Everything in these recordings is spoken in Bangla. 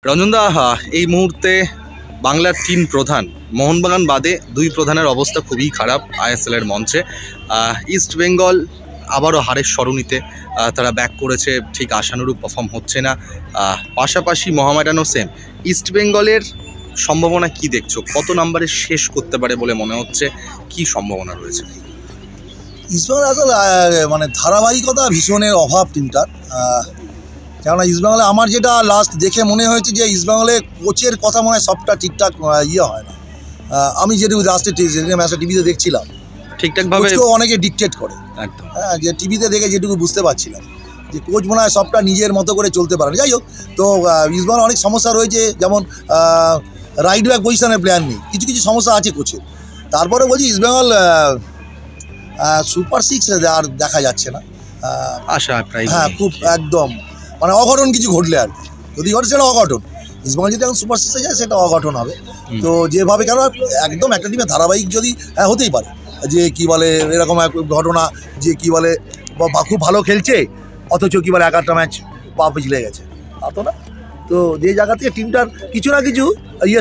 রঞ্জনদা, এই মুহূর্তে বাংলার তিন প্রধান, মোহনবাগান বাদে দুই প্রধানের অবস্থা খুবই খারাপ আইএসএলের মঞ্চে। ইস্ট বেঙ্গল আবারও হারের সরণিতে, তারা ব্যাক করেছে, ঠিক আশানুরূপ পারফর্ম হচ্ছে না। পাশাপাশি মোহামেডানও সেম। ইস্ট বেঙ্গলের সম্ভাবনা কি দেখছো? কত নম্বরে শেষ করতে পারে বলে মনে হচ্ছে? কি সম্ভাবনা রয়েছে? ইস্টবেঙ্গল আসলে মানে ধারাবাহিকতা ভীষণের অভাব টিমটার। কেননা ইস্টবেঙ্গলে আমার যেটা লাস্ট দেখে মনে হয়েছে যে ইস্টবেঙ্গলে কোচের কথা মনে হয় সবটা ঠিকঠাক হয় না। আমি যেটুকু লাস্টে ম্যাচটা টিভিতে দেখছিলাম, ঠিকঠাকভাবে অনেকে ডিকটেট করে। একদম, হ্যাঁ, যে টিভিতে দেখে যেটুকু বুঝতে পারছিলাম যে কোচ মনে হয় সবটা নিজের মতো করে চলতে পারে। যাই হোক, তো ইস্টবেঙ্গল অনেক সমস্যা রয়েছে, যেমন রাইট ব্যাক পজিশনের প্লেয়ার নেই, কিছু কিছু সমস্যা আছে কোচের। তারপরে বলছি ইস্টবেঙ্গল সুপার সিক্স আর দেখা যাচ্ছে না। হ্যাঁ, খুব একদম মানে অঘটন কিছু ঘটলে আর কি, যদি ঘটে সেটা অঘটন। ইস্টবেঙ্গল যদি এখন সুপার সিক্সে যায় সেটা অঘটন হবে। তো যেভাবে কেন একদম একটা টিমে ধারাবাহিক যদি হতেই পারে যে কি বলে এরকম এক ঘটনা, যে কি বলে খুব ভালো খেলছে অথচ কি বলে 11টা ম্যাচ পা পিছলে গেছে, তা তো না। তো যে জায়গা থেকে টিমটার কিছু না কিছু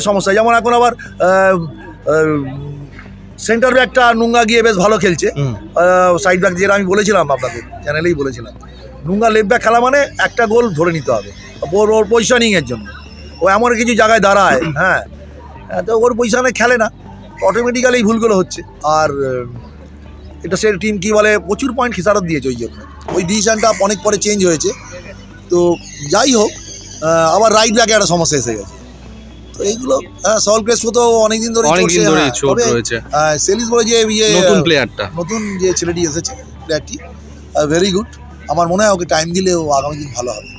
সমস্যা, যেমন এখন আবার সেন্টার ব্যাকটা নুঙ্গা গিয়ে বেশ ভালো খেলছে। সাইড ব্যাক যেটা আমি বলেছিলাম আপনাদের চ্যানেলেই বলেছিলাম, নুঙ্গা লেফট ব্যাক খেলা মানে একটা গোল ধরে নিতে হবে ওর পজিশনিংয়ের জন্য। ও এমন কিছু জায়গায় দাঁড়ায়, হ্যাঁ, তো ওর পজিশনে খেলে না, অটোমেটিক্যালি এই ভুলগুলো হচ্ছে। আর এটা সে টিম কি বলে প্রচুর পয়েন্ট খেসারত দিয়েছে, ওই জন্য ওই ডিসিশনটা অনেক পরে চেঞ্জ হয়েছে। তো যাই হোক, আবার রাইট ব্যাকে একটা সমস্যা এসে গেছে। তো এইগুলো সল ক্রেসপো তো অনেকদিন ধরে সেলিস বলে যে নতুন যে ছেলেটি এসেছে প্লেয়ারটি ভেরি গুড। আমার মনে হয় ওকে টাইম দিলে ও আগামী দিন ভালো হবে।